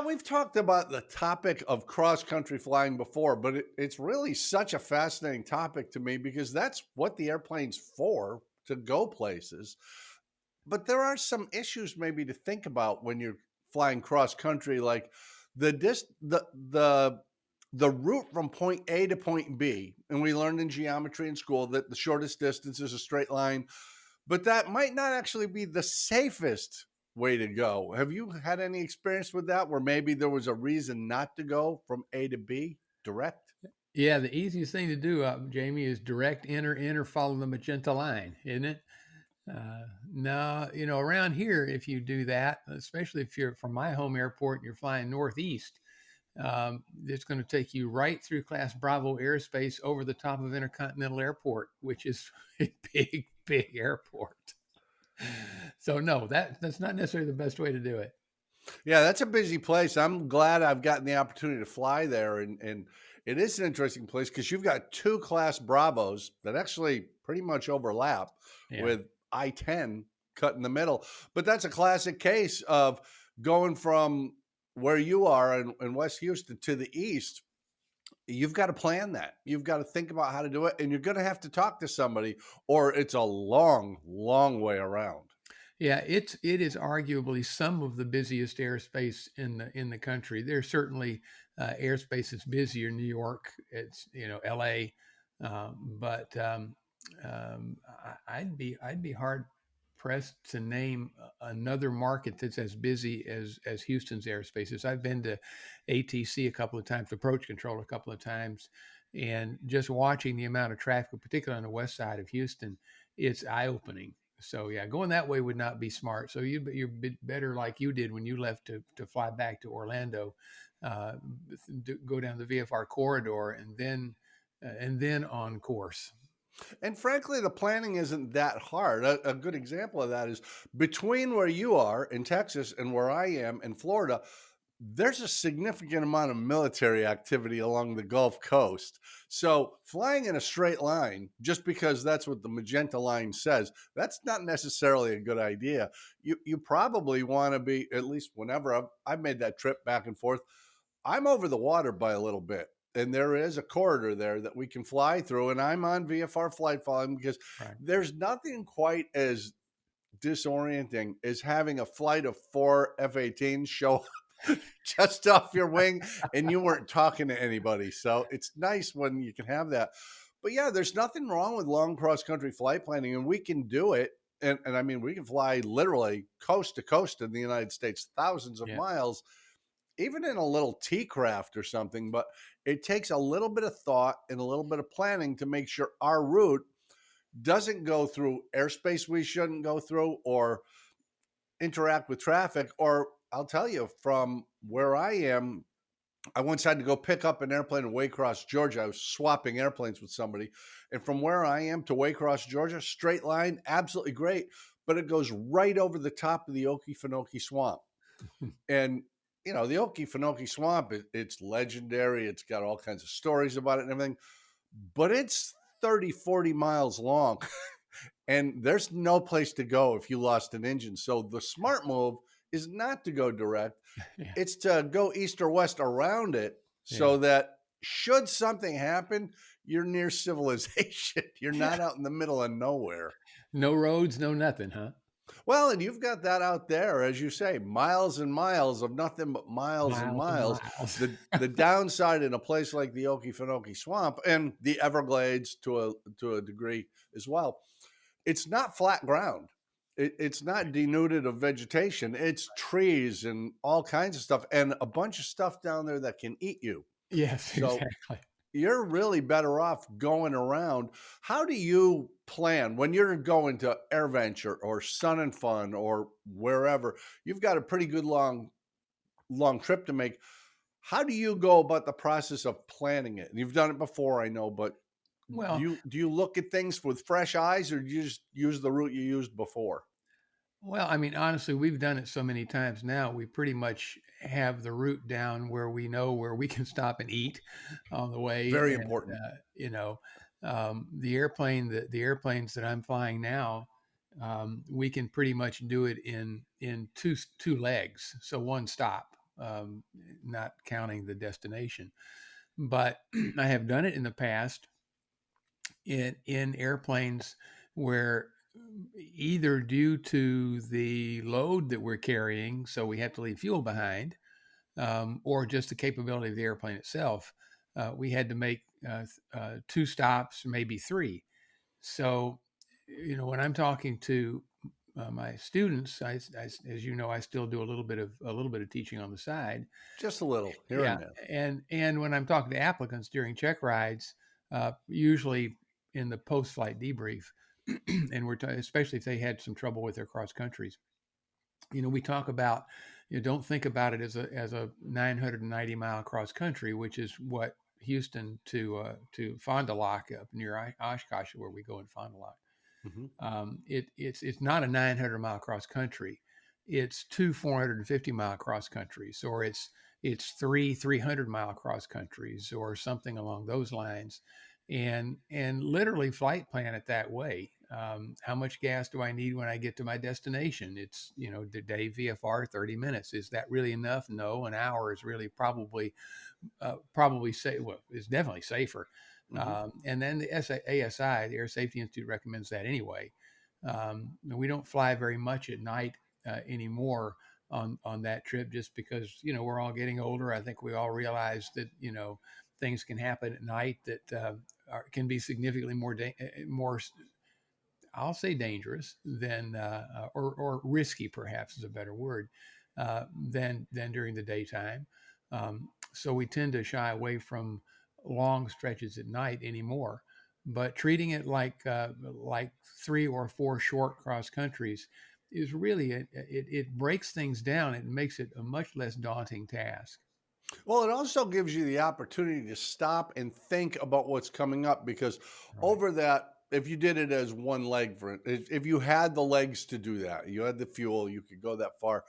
we've talked about the topic of cross-country flying before, but it's really such a fascinating topic to me because that's what the airplane's for, to go places. But there are some issues maybe to think about when you're flying cross-country, like the dis the route from point A to point B. And we learned in geometry in school that the shortest distance is a straight line, but that might not actually be the safest way to go. Have you had any experience with that where maybe there was a reason not to go from A to B direct? Yeah, the easiest thing to do, Jamie, is direct enter, follow the magenta line, isn't it? No, around here, if you do that, especially if you're from my home airport and you're flying northeast, it's going to take you right through Class Bravo airspace over the top of Intercontinental Airport, which is a big, big airport. So no, that's not necessarily the best way to do it. Yeah, that's a busy place. I'm glad I've gotten the opportunity to fly there. And it is an interesting place because you've got two Class Bravos that actually pretty much overlap Yeah. with I-10 cut in the middle. But that's a classic case of going from where you are in West Houston to the east. You've got to plan that. You've got to think about how to do it. And you're going to have to talk to somebody, or it's a long, long way around. Yeah, it is arguably some of the busiest airspace in the country. There's certainly airspace that's busier in New York. It's L.A. But I'd be hard pressed to name another market that's as busy as Houston's airspace is. I've been to ATC a couple of times, approach control a couple of times, and just watching the amount of traffic, particularly on the west side of Houston, it's eye opening. So yeah, going that way would not be smart. So you're better like you did when you left to fly back to Orlando, uh, go down the VFR corridor and then on course. And frankly, the planning isn't that hard. A good example of that is between where you are in Texas and where I am in Florida, there's a significant amount of military activity along the Gulf Coast. So flying in a straight line, just because that's what the magenta line says, that's not necessarily a good idea. You probably want to be, at least whenever I've made that trip back and forth, I'm over the water by a little bit. And there is a corridor there that we can fly through. And I'm on VFR flight following because Right. there's nothing quite as disorienting as having a flight of 4 F-18s show up just off your wing and you weren't talking to anybody. So it's nice when you can have that. But yeah, there's nothing wrong with long cross country flight planning, and we can do it. And I mean, we can fly literally coast to coast in the United States, thousands of Yeah. miles, even in a little T craft or something. But it takes a little bit of thought and a little bit of planning to make sure our route doesn't go through airspace we shouldn't go through or interact with traffic. Or I'll tell you, from where I am, I once had to go pick up an airplane in Waycross, Georgia. I was swapping airplanes with somebody. And from where I am to Waycross, Georgia, straight line, absolutely great. But it goes right over the top of the Okefenokee Swamp. And, the Okefenokee Swamp, it's legendary. It's got all kinds of stories about it and everything. But it's 30, 40 miles long. And there's no place to go if you lost an engine. So the smart move is not to go direct. Yeah. It's to go east or west around it Yeah. so that should something happen, you're near civilization. You're not out in the middle of nowhere. No roads, no nothing, huh? Well, and you've got that out there, as you say, miles and miles of nothing but miles and Miles and miles. miles. The downside in a place like the Okefenokee Swamp and the Everglades to a degree as well, it's not flat ground. It's not denuded of vegetation. It's trees and all kinds of stuff and a bunch of stuff down there that can eat you. Yes, So exactly. you're really better off going around. How do you plan when you're going to AirVenture or Sun and Fun or wherever? You've got a pretty good long trip to make. How do you go about the process of planning it? And you've done it before, I know, but do Well, you look at things with fresh eyes, or do you just use the route you used before? Well, I mean, honestly, we've done it so many times now. We pretty much have the route down where we know where we can stop and eat on the way. Very And important. the airplanes that I'm flying now, we can pretty much do it in two legs. So one stop. not counting the destination. But I have done it in the past in airplanes where either due to the load that we're carrying, so we have to leave fuel behind, or just the capability of the airplane itself, we had to make two stops, maybe three. So, when I'm talking to my students, as you know, I still do a little bit of teaching on the side. Just a little here Yeah, and there. and when I'm talking to applicants during check rides, usually in the post-flight debrief, and especially if they had some trouble with their cross countries, we talk about, don't think about it as a 990-mile cross country, which is what Houston to Fond du Lac up near Oshkosh, where we go in Fond du Lac. Hmm. It's not a 900-mile cross country. It's two 450-mile cross countries, or it's three 300-mile cross countries, or something along those lines, and literally flight plan it that way. How much gas do I need when I get to my destination? It's, the day VFR 30 minutes. Is that really enough? No, an hour is really probably say, well, it's definitely safer. Hmm. And then the ASI, the Air Safety Institute, recommends that anyway. We don't fly very much at night anymore on that trip, just because we're all getting older. I think we all realize that things can happen at night that can be significantly more, I'll say, dangerous than or risky, perhaps is a better word, than during the daytime. So we tend to shy away from long stretches at night anymore. But treating it like three or four short cross countries is really it breaks things down. It makes it a much less daunting task. Well, it also gives you the opportunity to stop and think about what's coming up because Right. over that, if you did it as one leg, if you had the legs to do that, you had the fuel, you could go that far.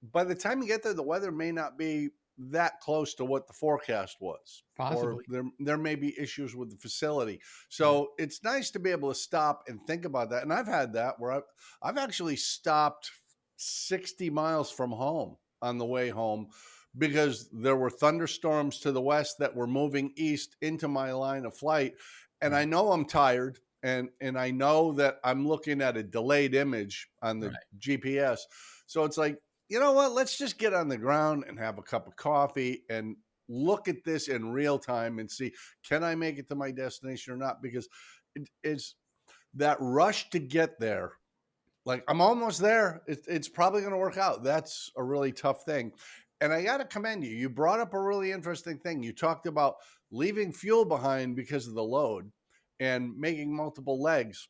By the time you get there, the weather may not be that close to what the forecast was, or Possibly. there may be issues with the facility. Right. So it's nice to be able to stop and think about that. And I've had that where I've actually stopped 60 miles from home on the way home because there were thunderstorms to the west that were moving east into my line of flight. And I Right. know I'm tired, and I know that I'm looking at a delayed image on the Right. GPS. So it's like, you know what? Let's just get on the ground and have a cup of coffee and look at this in real time and see, can I make it to my destination or not? Because it's that rush to get there. Like, I'm almost there. It's probably going to work out. That's a really tough thing. And I got to commend you. You brought up a really interesting thing. You talked about leaving fuel behind because of the load and making multiple legs.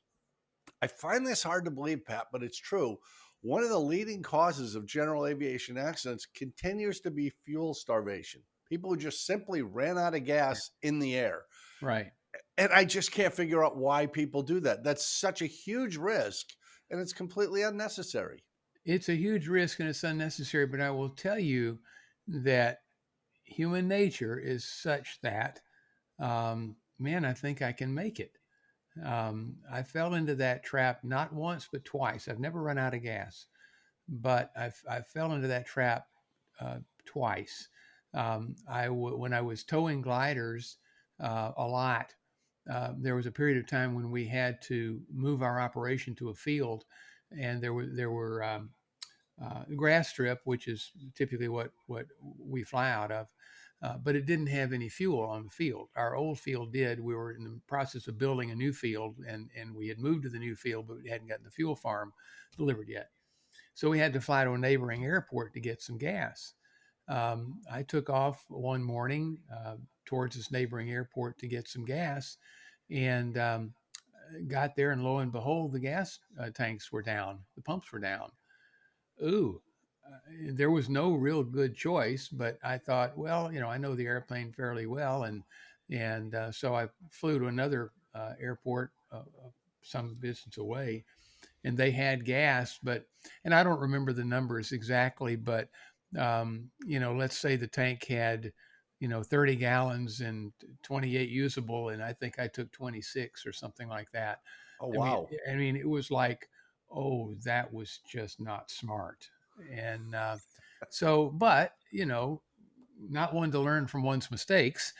I find this hard to believe, Pat, but it's true. One of the leading causes of general aviation accidents continues to be fuel starvation. People who just simply ran out of gas in the air. Right. And I just can't figure out why people do that. That's such a huge risk and it's completely unnecessary. It's a huge risk and it's unnecessary, but I will tell you that human nature is such that, man, I think I can make it. I fell into that trap not once, but twice. I've never run out of gas, but I fell into that trap twice. When I was towing gliders a lot, there was a period of time when we had to move our operation to a field, and there were grass strip, which is typically what we fly out of. But it didn't have any fuel on the field. Our old field did. We were in the process of building a new field, and we had moved to the new field, but we hadn't gotten the fuel farm delivered yet. So we had to fly to a neighboring airport to get some gas. I took off one morning towards this neighboring airport to get some gas, and got there, and lo and behold, the gas tanks were down, the pumps were down. Ooh, there was no real good choice, but I thought, well, I know the airplane fairly well, and so I flew to another airport some distance away, and they had gas, and I don't remember the numbers exactly, but let's say the tank had 30 gallons and 28 usable, and I think I took 26 or something like that. Oh, I mean, wow. it was like, oh, that was just not smart. And so, but not one to learn from one's mistakes.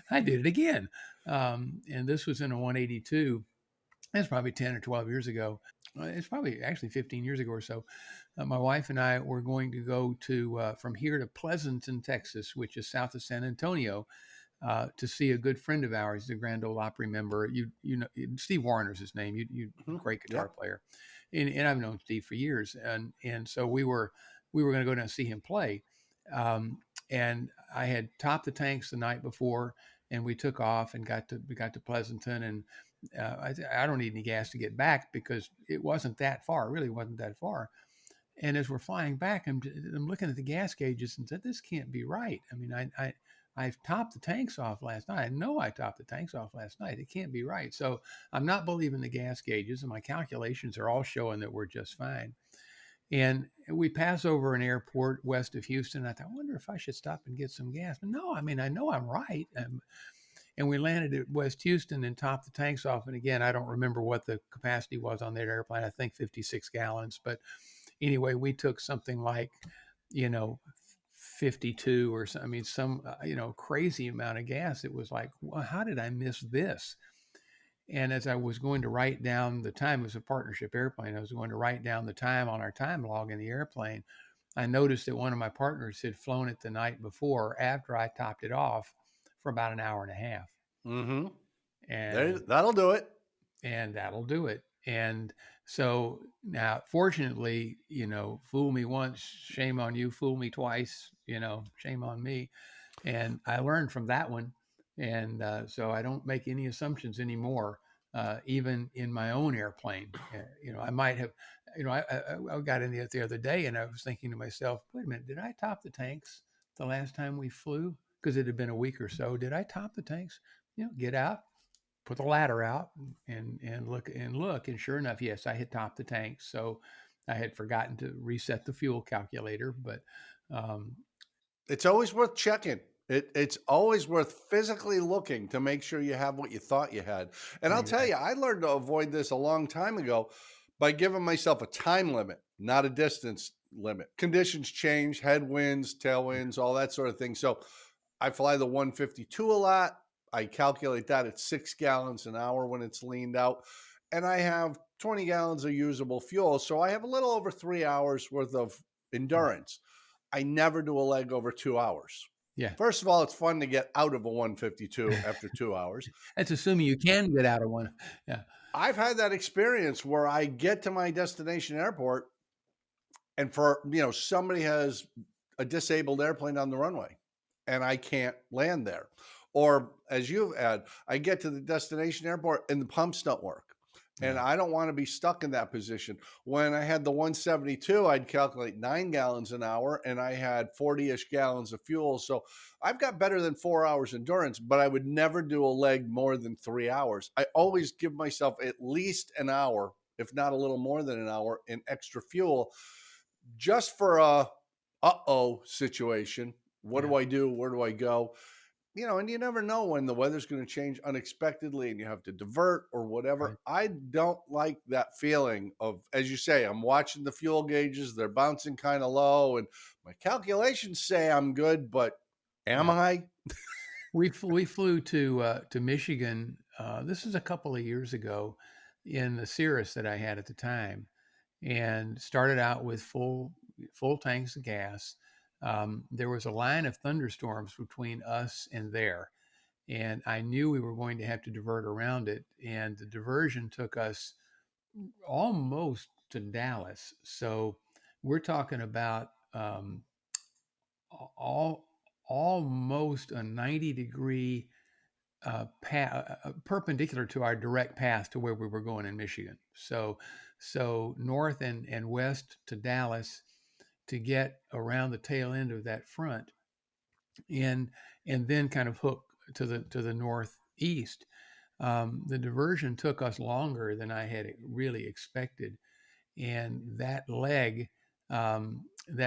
I did it again, and this was in a 182. It's probably 10 or 12 years ago. It's probably actually 15 years ago or so. My wife and I were going to go to from here to Pleasanton, Texas, which is south of San Antonio, to see a good friend of ours, the Grand Ole Opry member. You know Steve Warner's his name. You Mhm. great guitar Yep. player, and I've known Steve for years, and so we were going to go down and see him play, um, and I had topped the tanks the night before, and we took off and got to Pleasanton, and I don't need any gas to get back because it wasn't that far. It really wasn't that far. And as we're flying back, I'm looking at the gas gauges and said, "This can't be right." I mean, I've topped the tanks off last night. I know I topped the tanks off last night. It can't be right. So I'm not believing the gas gauges, and my calculations are all showing that we're just fine. And we pass over an airport west of Houston. I thought, I wonder if I should stop and get some gas. But no, I mean, I know I'm right. And we landed at West Houston and topped the tanks off. And again, I don't remember what the capacity was on that airplane. I think 56 gallons. But anyway, we took something like, you know, 52 or something. I mean, some, crazy amount of gas. It was like, well, how did I miss this? And as I was going to write down the time, it was a partnership airplane. I was going to write down the time on our time log in the airplane. I noticed that one of my partners had flown it the night before after I topped it off for about an hour and a half. Mm-hmm. And That'll do it. that'll do it. And so now, fortunately, fool me once, shame on you. Fool me twice, shame on me. And I learned from that one, and so I don't make any assumptions anymore, even in my own airplane. I might have, I got in the other day, and I was thinking to myself, wait a minute, did I top the tanks the last time we flew? Because it had been a week or so. Did I top the tanks? Get out, put the ladder out and look, and sure enough, yes, I had topped the tank. So I had forgotten to reset the fuel calculator, but um, It's always worth checking. It's always worth physically looking to make sure you have what you thought you had. And I'll tell you, exactly, I learned to avoid this a long time ago by giving myself a time limit, not a distance limit. Conditions change, headwinds, tailwinds, all that sort of thing. So I fly the 152 a lot. I calculate that at 6 gallons an hour when it's leaned out. And I have 20 gallons of usable fuel. So I have a little over 3 hours worth of right, endurance. I never do a leg over 2 hours. yeah. First of all, it's fun to get out of a 152 after 2 hours. That's assuming you can get out of one. Yeah, I've had that experience where I get to my destination airport and somebody has a disabled airplane on the runway and I can't land there. Or as you've had, I get to the destination airport and the pumps don't work. And yeah, I don't want to be stuck in that position. When I had the 172, I'd calculate 9 gallons an hour and I had 40-ish gallons of fuel. So I've got better than 4 hours endurance, but I would never do a leg more than 3 hours. I always give myself at least an hour, if not a little more than an hour, in extra fuel just for a uh-oh situation. What yeah, do I do? Where do I go? And you never know when the weather's going to change unexpectedly and you have to divert or whatever. right. I don't like that feeling of, as you say, I'm watching the fuel gauges, they're bouncing kind of low, and my calculations say I'm good, but am Yeah. I? We flew to Michigan. This is a couple of years ago in the Cirrus that I had at the time, and started out with full tanks of gas. There was a line of thunderstorms between us and there, and I knew we were going to have to divert around it. And the diversion took us almost to Dallas. So we're talking about all almost a 90-degree perpendicular to our direct path to where we were going in Michigan. So north and west to Dallas to get around the tail end of that front, and and then kind of hook to the northeast. The diversion took us longer than I had really expected, and that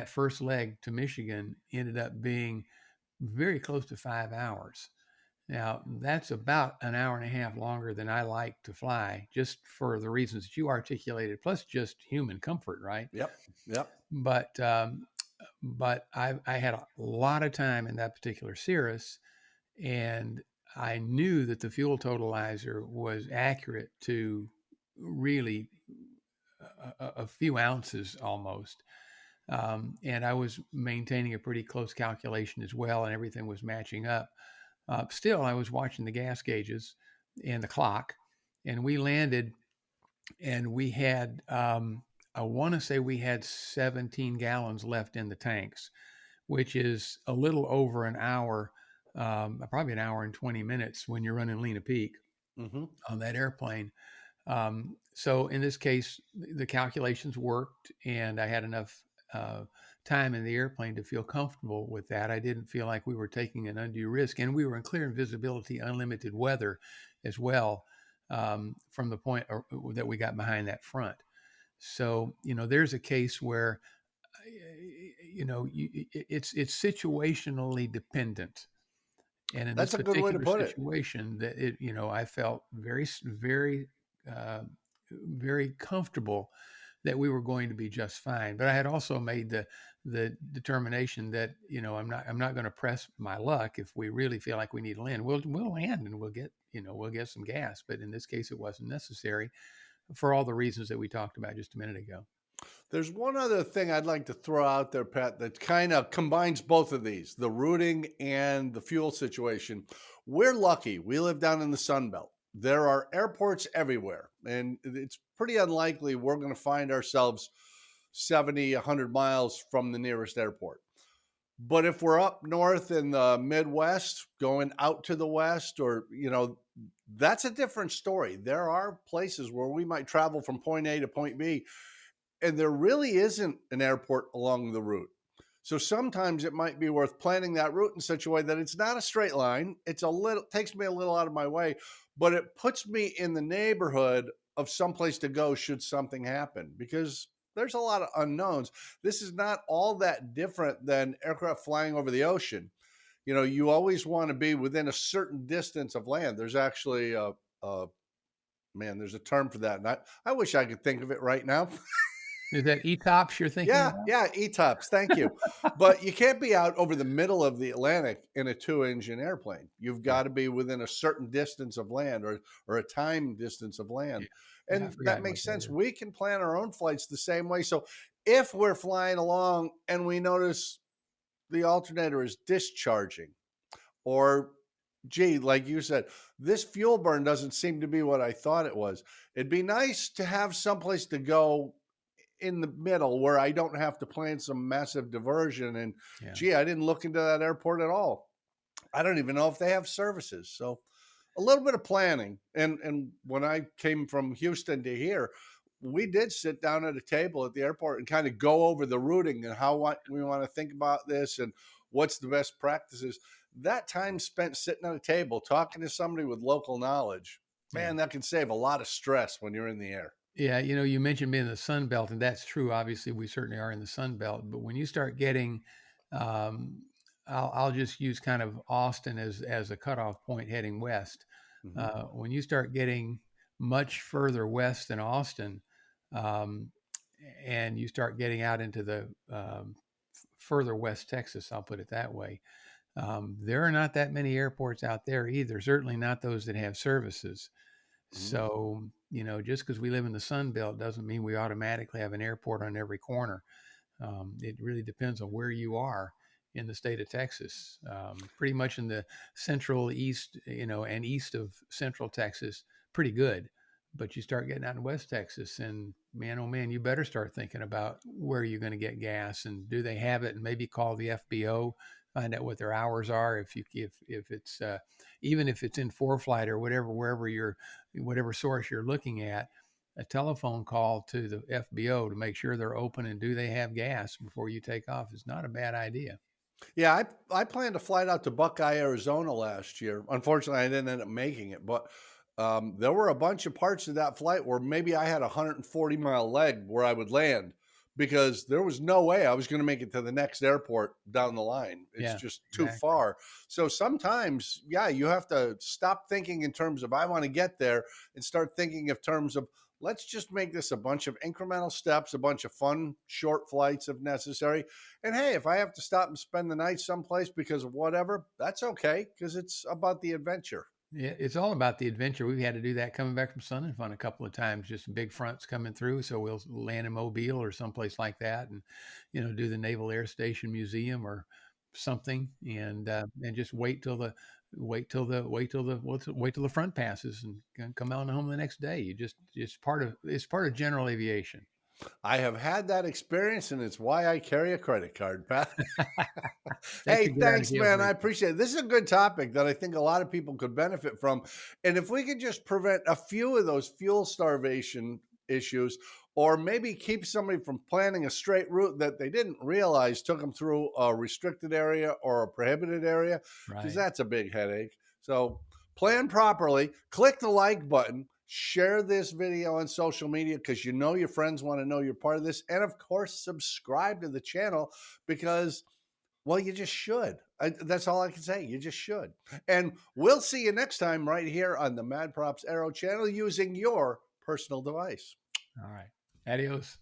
first leg to Michigan ended up being very close to 5 hours. Now, that's about an hour and a half longer than I like to fly, just for the reasons that you articulated, plus just human comfort, right? Yep. Yep. But I had a lot of time in that particular Cirrus, and I knew that the fuel totalizer was accurate to really a few ounces almost. And I was maintaining a pretty close calculation as well, and everything was matching up. Still, I was watching the gas gauges and the clock, and we landed, and we had, I want to say we had 17 gallons left in the tanks, which is a little over an hour, probably an hour and 20 minutes when you're running lean a peak Hmm. on that airplane. So in this case, the calculations worked, and I had enough uh, time in the airplane to feel comfortable with that. I didn't feel like we were taking an undue risk, and we were in clear visibility, unlimited weather as well, from the point that we got behind that front. So there's a case where it's situationally dependent, and in this That's a good way to particular put it. situation, that I felt very, uh, very comfortable that we were going to be just fine. But I had also made the determination that I'm not going to press my luck. If we really feel like we need to land, we'll land, and we'll get some gas. But in this case, it wasn't necessary for all the reasons that we talked about just a minute ago. There's one other thing I'd like to throw out there, Pat, that kind of combines both of these, the routing and the fuel situation. We're lucky. We live down in the Sun Belt. There are airports everywhere, and it's pretty unlikely we're going to find ourselves 70, 100 miles from the nearest airport. But if we're up north in the Midwest, going out to the West, or, that's a different story. There are places where we might travel from point A to point B, and there really isn't an airport along the route. So sometimes it might be worth planning that route in such a way that it's not a straight line. It's a little takes me a little out of my way, but it puts me in the neighborhood of someplace to go should something happen, because there's a lot of unknowns. This is not all that different than aircraft flying over the ocean. You always want to be within a certain distance of land. There's actually a man, there's a term for that. And I wish I could think of it right now. Is that ETOPS you're thinking Yeah, about? yeah, ETOPS, thank you. But you can't be out over the middle of the Atlantic in a two-engine airplane. You've Yeah, got to be within a certain distance of land, or a time distance of yeah, land. yeah. I And that forgot what makes that sense. is. We can plan our own flights the same way. So if we're flying along and we notice the alternator is discharging, or gee, like you said, this fuel burn doesn't seem to be what I thought it was. It'd be nice to have someplace to go in the middle where I don't have to plan some massive diversion. And Yeah. gee, I didn't look into that airport at all. I don't even know if they have services. So a little bit of planning. And when I came from Houston to here, we did sit down at a table at the airport and kind of go over the routing and how we want to think about this and what's the best practices. That time spent sitting at a table talking to somebody with local knowledge, Yeah. man, that can save a lot of stress when you're in the air. Yeah, you mentioned being in the Sun Belt, and that's true. Obviously, we certainly are in the Sun Belt. But when you start getting, um, I'll just use kind of Austin as a cutoff point heading west. Hmm. When you start getting much further west than Austin, um, and you start getting out into the further west Texas, I'll put it that way. There are not that many airports out there either. Certainly not those that have services. Hmm. So, just because we live in the Sun Belt doesn't mean we automatically have an airport on every corner. It really depends on where you are in the state of Texas. Pretty much in the central east, and east of central Texas, pretty good. But you start getting out in West Texas, and man, oh man, you better start thinking about where you're going to get gas, and do they have it, and maybe call the FBO, find out what their hours are. If it's even if it's in ForeFlight or whatever, whatever source you're looking at, a telephone call to the FBO to make sure they're open and do they have gas before you take off is not a bad idea. Yeah, I planned a flight out to Buckeye, Arizona last year. Unfortunately, I didn't end up making it, but there were a bunch of parts of that flight where maybe I had a 140-mile leg where I would land, because there was no way I was going to make it to the next airport down the line. It's Yeah, just too exactly. far. So sometimes, yeah, you have to stop thinking in terms of I want to get there and start thinking of terms of let's just make this a bunch of incremental steps, a bunch of fun short flights if necessary. And hey, if I have to stop and spend the night someplace because of whatever, that's okay because it's about the adventure. Yeah, it's all about the adventure. We've had to do that coming back from Sun and Fun a couple of times, just big fronts coming through. So we'll land in Mobile or someplace like that, and do the Naval Air Station Museum or something, and just wait till the front passes and come out and home the next day. You just it's part of general aviation. I have had that experience, and it's why I carry a credit card, Pat. That's Hey, your get out of thanks, jail man. I free card. appreciate it. This is a good topic that I think a lot of people could benefit from. And if we could just prevent a few of those fuel starvation issues, or maybe keep somebody from planning a straight route that they didn't realize took them through a restricted area or a prohibited area, because Right. that's a big headache. So plan properly, click the like button, share this video on social media because you know your friends want to know you're part of this. And of course, subscribe to the channel because well, you just should. That's all I can say. You just should. And we'll see you next time right here on the MadPropsAero channel using your personal device. All right. Adios.